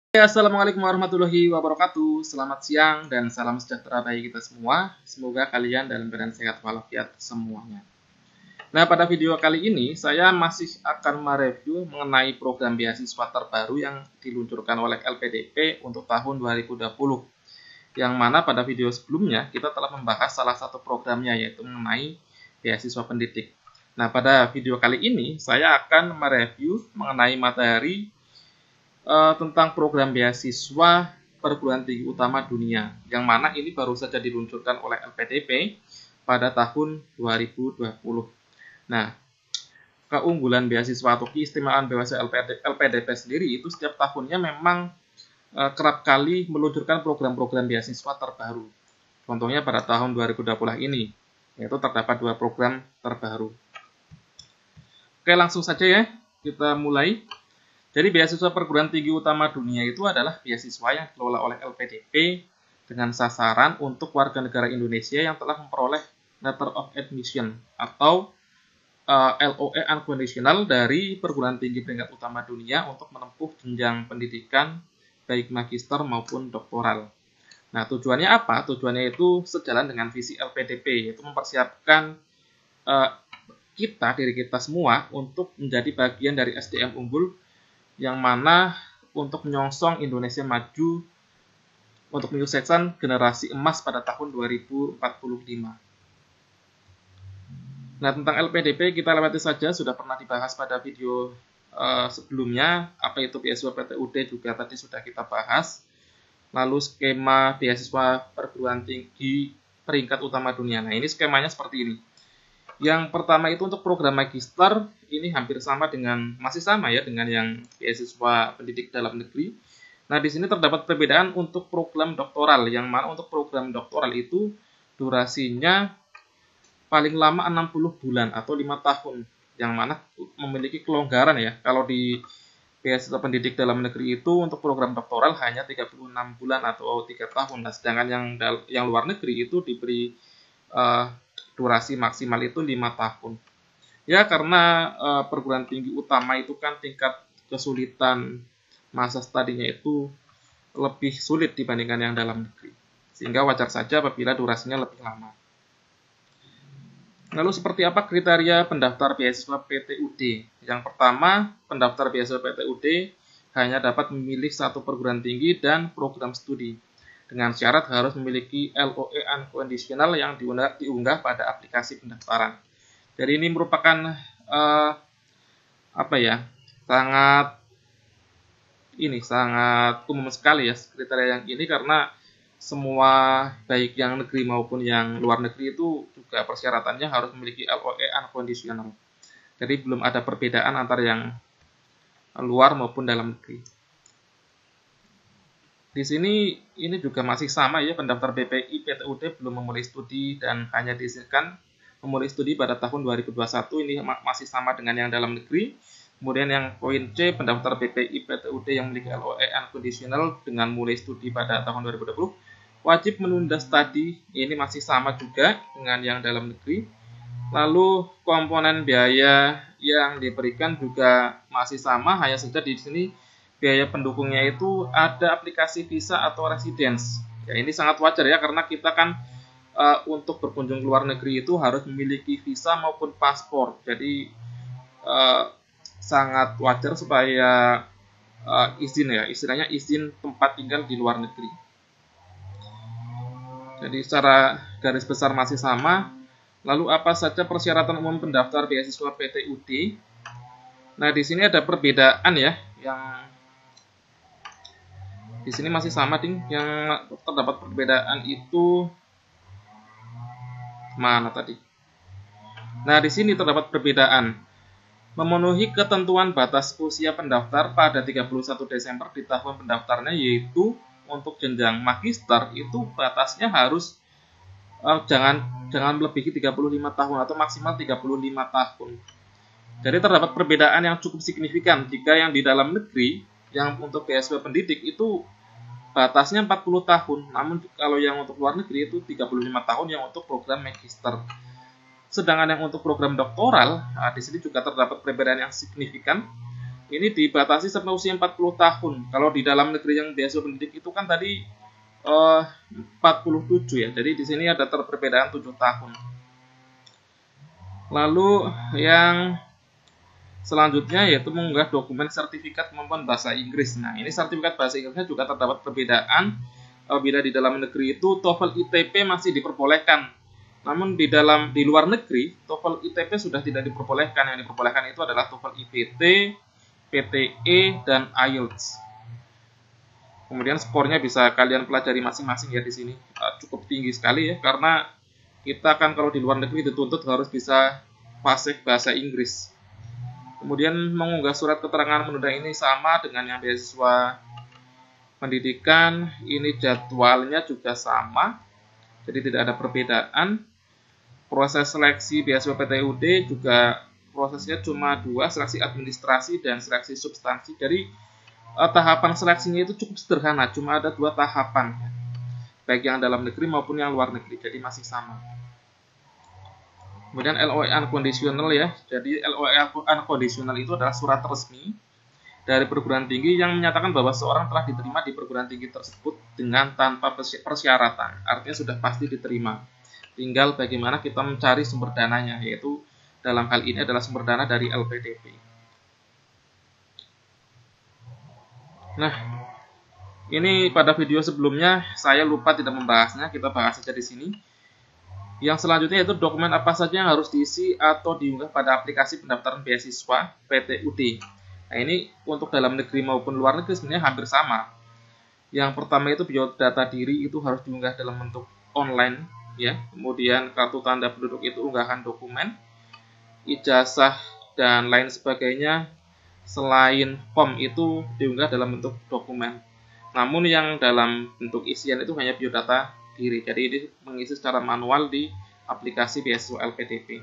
Assalamualaikum warahmatullahi wabarakatuh. Selamat siang dan salam sejahtera bagi kita semua. Semoga kalian dalam keadaan sehat walafiat semuanya. Nah, pada video kali ini saya masih akan mereview mengenai program beasiswa terbaru yang diluncurkan oleh LPDP untuk tahun 2020. Yang mana pada video sebelumnya kita telah membahas salah satu programnya, yaitu mengenai beasiswa pendidik. Nah, pada video kali ini saya akan mereview mengenai materi tentang program beasiswa perguruan tinggi utama dunia, yang mana ini baru saja diluncurkan oleh LPDP pada tahun 2020. Nah, keunggulan beasiswa atau keistimewaan beasiswa LPDP sendiri itu setiap tahunnya memang kerap kali meluncurkan program-program beasiswa terbaru. Contohnya pada tahun 2020 ini, yaitu terdapat 2 program terbaru. Oke, langsung saja ya, kita mulai. Jadi beasiswa perguruan tinggi utama dunia itu adalah beasiswa yang dikelola oleh LPDP dengan sasaran untuk warga negara Indonesia yang telah memperoleh Letter of Admission atau LOE Unconditional dari perguruan tinggi peringkat utama dunia untuk menempuh jenjang pendidikan baik magister maupun doktoral. Nah, tujuannya apa? Tujuannya itu sejalan dengan visi LPDP, yaitu mempersiapkan diri kita semua untuk menjadi bagian dari SDM unggul yang mana untuk menyongsong Indonesia maju untuk menyukseskan generasi emas pada tahun 2045. Nah, tentang LPDP kita lewati saja, sudah pernah dibahas pada video sebelumnya. Apa itu beasiswa PTUD juga tadi sudah kita bahas. Lalu skema beasiswa perguruan tinggi peringkat utama dunia. Nah, ini skemanya seperti ini. Yang pertama itu untuk program magister, ini hampir sama masih sama ya dengan yang beasiswa pendidik dalam negeri. Nah, di sini terdapat perbedaan untuk program doktoral, yang mana untuk program doktoral itu durasinya paling lama 60 bulan atau 5 tahun, yang mana memiliki kelonggaran ya. Kalau di beasiswa pendidik dalam negeri itu untuk program doktoral hanya 36 bulan atau 3 tahun. Nah, sedangkan yang luar negeri itu diberi durasi maksimal itu 5 tahun. Ya, karena perguruan tinggi utama itu kan tingkat kesulitan masa studinya itu lebih sulit dibandingkan yang dalam negeri. Sehingga wajar saja apabila durasinya lebih lama. Lalu seperti apa kriteria pendaftar beasiswa PTUD? Yang pertama, pendaftar beasiswa PTUD hanya dapat memilih satu perguruan tinggi dan program studi, dengan syarat harus memiliki LOE Unconditional yang diunggah pada aplikasi pendaftaran. Jadi ini merupakan sangat umum sekali ya kriteria yang ini, karena semua baik yang negeri maupun yang luar negeri itu juga persyaratannya harus memiliki LOE Unconditional. Jadi belum ada perbedaan antara yang luar maupun dalam negeri. Di sini ini juga masih sama ya, pendaftar BPI PTUD belum memulai studi dan hanya diizinkan memulai studi pada tahun 2021, ini masih sama dengan yang dalam negeri. Kemudian yang poin C, pendaftar BPI PTUD yang memiliki LOE Unconditional dengan mulai studi pada tahun 2020 wajib menunda studi, ini masih sama juga dengan yang dalam negeri. Lalu komponen biaya yang diberikan juga masih sama, hanya saja di sini biaya pendukungnya itu ada aplikasi visa atau residence. Ya, ini sangat wajar ya, karena kita kan untuk berkunjung ke luar negeri itu harus memiliki visa maupun paspor. Jadi sangat wajar supaya izin ya, istilahnya izin tempat tinggal di luar negeri. Jadi secara garis besar masih sama. Lalu apa saja persyaratan umum pendaftar beasiswa PTUD? Nah, di sini ada perbedaan ya, yang di sini masih sama ding, yang terdapat perbedaan itu mana tadi? Nah, di sini terdapat perbedaan. Memenuhi ketentuan batas usia pendaftar pada 31 Desember di tahun pendaftarnya, yaitu untuk jenjang magister itu batasnya harus jangan melebihi 35 tahun atau maksimal 35 tahun. Jadi terdapat perbedaan yang cukup signifikan jika yang di dalam negeri yang untuk beasiswa pendidik itu batasnya 40 tahun, namun kalau yang untuk luar negeri itu 35 tahun yang untuk program magister. Sedangkan yang untuk program doktoral, di sini juga terdapat perbedaan yang signifikan. ini dibatasi sampai usia 40 tahun. Kalau di dalam negeri yang beasiswa pendidik itu kan tadi 47 ya. Jadi di sini ada perbedaan 7 tahun. Lalu yang selanjutnya yaitu mengunggah dokumen sertifikat kemampuan bahasa Inggris. Nah, ini sertifikat bahasa Inggrisnya juga terdapat perbedaan. Bila di dalam negeri itu TOEFL ITP masih diperbolehkan. Namun di luar negeri TOEFL ITP sudah tidak diperbolehkan. Yang diperbolehkan itu adalah TOEFL IPT, PTE, dan IELTS. Kemudian skornya bisa kalian pelajari masing-masing ya di sini. Cukup tinggi sekali ya, karena kita kan kalau di luar negeri dituntut harus bisa fasih bahasa Inggris. Kemudian mengunggah surat keterangan menunda ini sama dengan yang beasiswa pendidikan. Ini jadwalnya juga sama, jadi tidak ada perbedaan. Proses seleksi beasiswa PTUD juga prosesnya cuma 2, seleksi administrasi dan seleksi substansi. Jadi tahapan seleksinya itu cukup sederhana, cuma ada 2 tahapan, baik yang dalam negeri maupun yang luar negeri, jadi masih sama. Kemudian LOE unconditional ya, jadi LOE unconditional itu adalah surat resmi dari perguruan tinggi yang menyatakan bahwa seorang telah diterima di perguruan tinggi tersebut dengan tanpa persyaratan, artinya sudah pasti diterima. Tinggal bagaimana kita mencari sumber dananya, yaitu dalam hal ini adalah sumber dana dari LPDP. Nah, ini pada video sebelumnya saya lupa tidak membahasnya, kita bahas saja di sini. Yang selanjutnya yaitu dokumen apa saja yang harus diisi atau diunggah pada aplikasi pendaftaran beasiswa PTUD. Nah, ini untuk dalam negeri maupun luar negeri sebenarnya hampir sama. Yang pertama itu biodata diri itu harus diunggah dalam bentuk online ya. Kemudian kartu tanda penduduk itu unggahan dokumen, ijazah dan lain sebagainya selain form itu diunggah dalam bentuk dokumen. Namun yang dalam bentuk isian itu hanya biodata diri. Jadi ini mengisi secara manual di aplikasi beasiswa LPDP.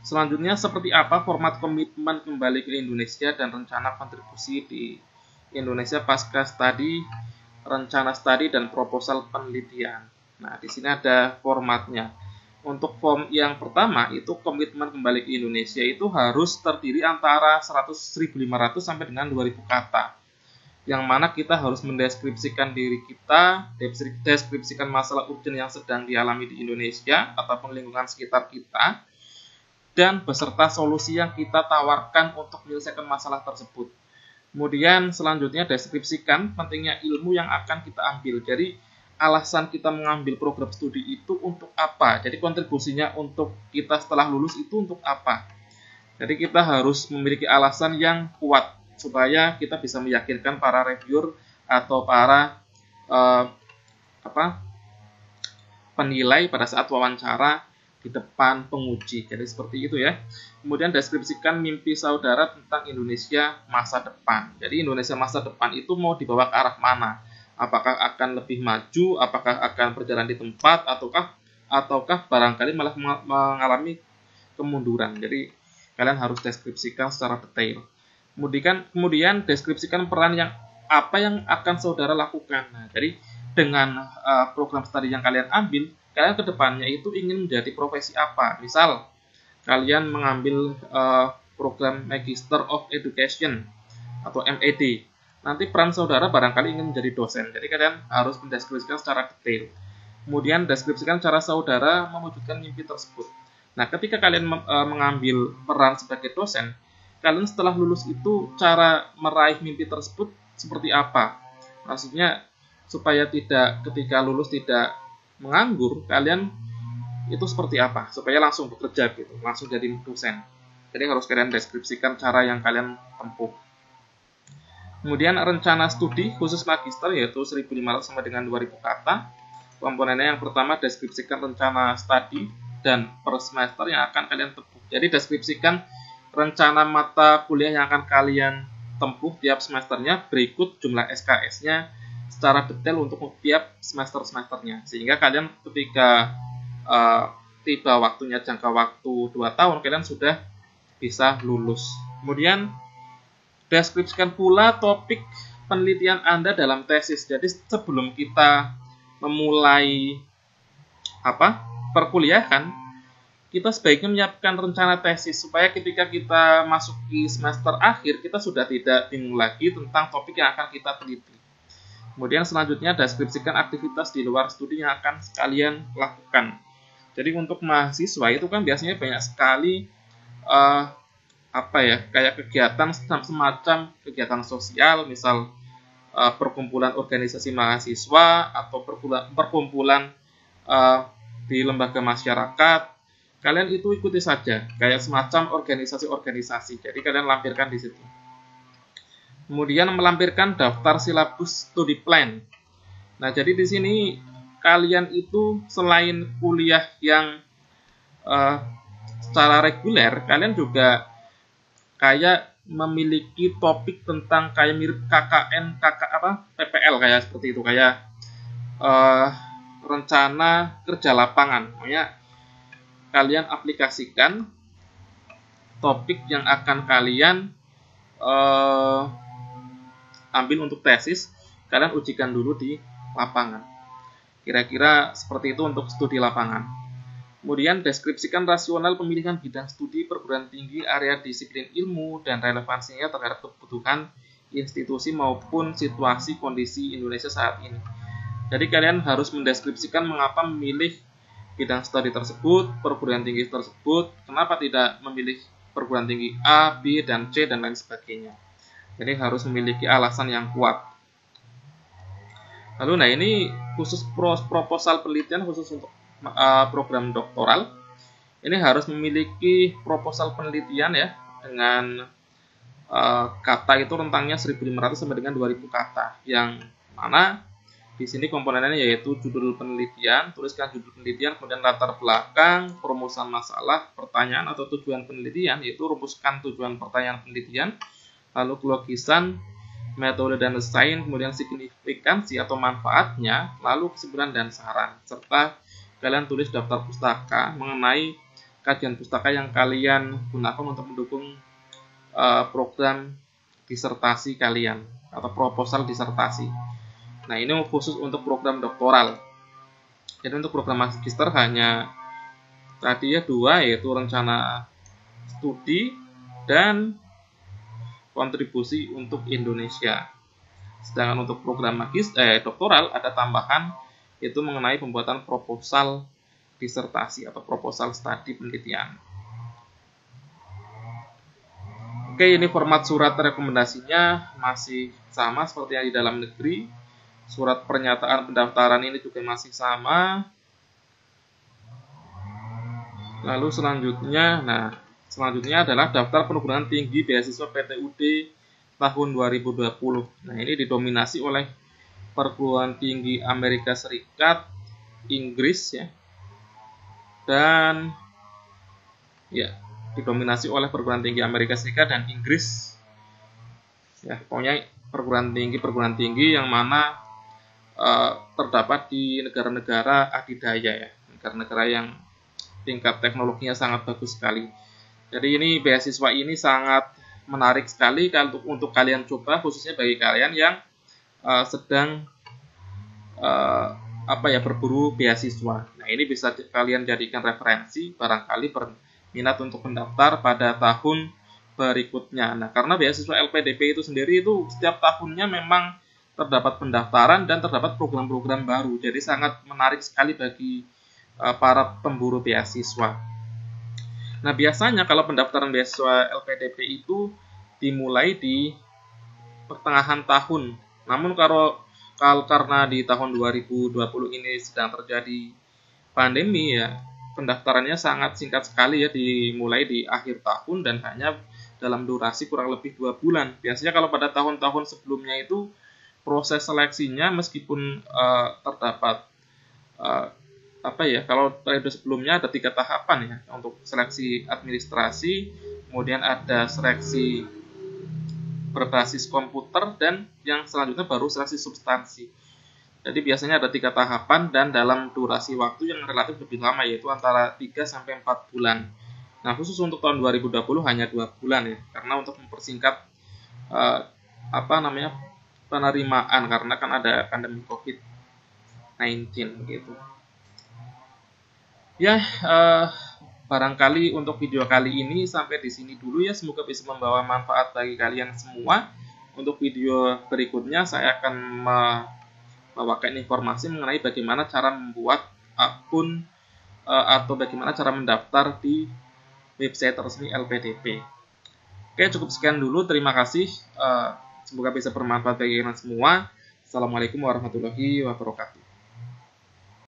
Selanjutnya, seperti apa format komitmen kembali ke Indonesia dan rencana kontribusi di Indonesia pasca studi, rencana studi dan proposal penelitian. Nah, di sini ada formatnya. Untuk form yang pertama itu komitmen kembali ke Indonesia itu harus terdiri antara 100.500 sampai dengan 2.000 kata. Yang mana kita harus mendeskripsikan diri kita, deskripsikan masalah urgent yang sedang dialami di Indonesia ataupun lingkungan sekitar kita, dan beserta solusi yang kita tawarkan untuk menyelesaikan masalah tersebut. Kemudian selanjutnya deskripsikan pentingnya ilmu yang akan kita ambil. Jadi alasan kita mengambil program studi itu untuk apa? Jadi kontribusinya untuk kita setelah lulus itu untuk apa? Jadi kita harus memiliki alasan yang kuat supaya kita bisa meyakinkan para reviewer atau para penilai pada saat wawancara di depan penguji. Jadi seperti itu ya. Kemudian deskripsikan mimpi saudara tentang Indonesia masa depan. Jadi Indonesia masa depan itu mau dibawa ke arah mana? Apakah akan lebih maju, apakah akan berjalan di tempat, ataukah barangkali malah mengalami kemunduran. Jadi kalian harus deskripsikan secara detail. Kemudian deskripsikan peran yang akan saudara lakukan. Nah, jadi dengan program studi yang kalian ambil, kalian ke depannya itu ingin menjadi profesi apa? Misal kalian mengambil program Magister of Education atau MED. Nanti peran saudara barangkali ingin menjadi dosen. Jadi kalian harus mendeskripsikan secara detail. Kemudian deskripsikan cara saudara mewujudkan mimpi tersebut. Nah, ketika kalian mengambil peran sebagai dosen, kalian setelah lulus itu cara meraih mimpi tersebut seperti apa? Maksudnya supaya tidak ketika lulus tidak menganggur, kalian itu seperti apa? Supaya langsung bekerja gitu, langsung jadi dosen. Jadi harus kalian deskripsikan cara yang kalian tempuh. Kemudian rencana studi khusus magister yaitu 1.500 sampai dengan 2.000 kata. Komponennya yang pertama deskripsikan rencana studi dan per semester yang akan kalian tempuh. Jadi deskripsikan rencana mata kuliah yang akan kalian tempuh tiap semesternya, berikut jumlah SKS-nya secara detail untuk tiap semester-semesternya. Sehingga kalian ketika tiba waktunya jangka waktu 2 tahun, kalian sudah bisa lulus. Kemudian deskripsikan pula topik penelitian Anda dalam tesis. Jadi sebelum kita memulai perkuliahan, kita sebaiknya menyiapkan rencana tesis supaya ketika kita masuk di semester akhir kita sudah tidak bingung lagi tentang topik yang akan kita teliti. Kemudian selanjutnya deskripsikan aktivitas di luar studi yang akan sekalian lakukan. Jadi untuk mahasiswa itu kan biasanya banyak sekali kayak kegiatan semacam kegiatan sosial, misal perkumpulan organisasi mahasiswa atau perkumpulan di lembaga masyarakat. Kalian itu ikuti saja, kayak semacam organisasi-organisasi. Jadi kalian lampirkan di situ. Kemudian melampirkan daftar silabus studi plan. Nah, jadi di sini kalian itu selain kuliah yang secara reguler, kalian juga kayak memiliki topik tentang kayak mirip KKN, PPL kayak seperti itu, kayak rencana kerja lapangan. Makanya kalian aplikasikan topik yang akan kalian ambil untuk tesis, kalian ujikan dulu di lapangan. Kira-kira seperti itu untuk studi lapangan. Kemudian deskripsikan rasional pemilihan bidang studi perguruan tinggi, area disiplin ilmu, dan relevansinya terhadap kebutuhan institusi maupun situasi kondisi Indonesia saat ini. Jadi kalian harus mendeskripsikan mengapa memilih bidang studi tersebut, perguruan tinggi tersebut, kenapa tidak memilih perguruan tinggi A, B, dan C, dan lain sebagainya. Jadi harus memiliki alasan yang kuat. Lalu nah ini khusus proposal penelitian khusus untuk program doktoral. Ini harus memiliki proposal penelitian ya dengan kata itu rentangnya 1.500 sampai dengan 2.000 kata, yang mana di sini komponennya yaitu judul penelitian, tuliskan judul penelitian, kemudian latar belakang, perumusan masalah, pertanyaan atau tujuan penelitian, yaitu rumuskan tujuan pertanyaan penelitian, lalu kelogisan, metode dan desain, kemudian signifikansi atau manfaatnya, lalu kesimpulan dan saran, serta kalian tulis daftar pustaka mengenai kajian pustaka yang kalian gunakan untuk mendukung program disertasi kalian atau proposal disertasi. Nah, ini khusus untuk program doktoral. Jadi untuk program magister hanya tadi ya 2, yaitu rencana studi dan kontribusi untuk Indonesia. Sedangkan untuk program doktoral ada tambahan, yaitu mengenai pembuatan proposal disertasi atau proposal studi penelitian. Oke, ini format surat rekomendasinya masih sama seperti yang di dalam negeri. Surat pernyataan pendaftaran ini juga masih sama. Lalu selanjutnya adalah daftar perguruan tinggi beasiswa PTUD tahun 2020. Nah, ini didominasi oleh perguruan tinggi Amerika Serikat, Inggris ya. Dan ya, didominasi oleh perguruan tinggi Amerika Serikat dan Inggris. Ya, pokoknya perguruan tinggi yang mana terdapat di negara-negara adidaya ya, negara-negara yang tingkat teknologinya sangat bagus sekali. Jadi ini beasiswa ini sangat menarik sekali untuk kalian coba, khususnya bagi kalian yang sedang berburu beasiswa. Nah, ini bisa kalian jadikan referensi barangkali berminat untuk mendaftar pada tahun berikutnya. Nah, karena beasiswa LPDP itu sendiri itu setiap tahunnya memang terdapat pendaftaran dan terdapat program-program baru. Jadi sangat menarik sekali bagi para pemburu beasiswa. Nah, biasanya kalau pendaftaran beasiswa LPDP itu dimulai di pertengahan tahun. Namun karena di tahun 2020 ini sedang terjadi pandemi ya, pendaftarannya sangat singkat sekali ya, dimulai di akhir tahun dan hanya dalam durasi kurang lebih 2 bulan. Biasanya kalau pada tahun-tahun sebelumnya itu proses seleksinya meskipun terdapat kalau periode sebelumnya ada 3 tahapan ya, untuk seleksi administrasi, kemudian ada seleksi berbasis komputer, dan yang selanjutnya baru seleksi substansi. Jadi biasanya ada 3 tahapan dan dalam durasi waktu yang relatif lebih lama, yaitu antara 3 sampai 4 bulan. Nah, khusus untuk tahun 2020 hanya 2 bulan ya, karena untuk mempersingkat penerimaan, karena kan ada pandemi COVID-19 gitu. Ya, barangkali untuk video kali ini sampai di sini dulu ya. Semoga bisa membawa manfaat bagi kalian semua. Untuk video berikutnya saya akan membawakan informasi mengenai bagaimana cara membuat akun atau bagaimana cara mendaftar di website resmi LPDP. Oke, cukup sekian dulu. Terima kasih. Semoga bisa bermanfaat bagi kalian semua. Assalamualaikum warahmatullahi wabarakatuh.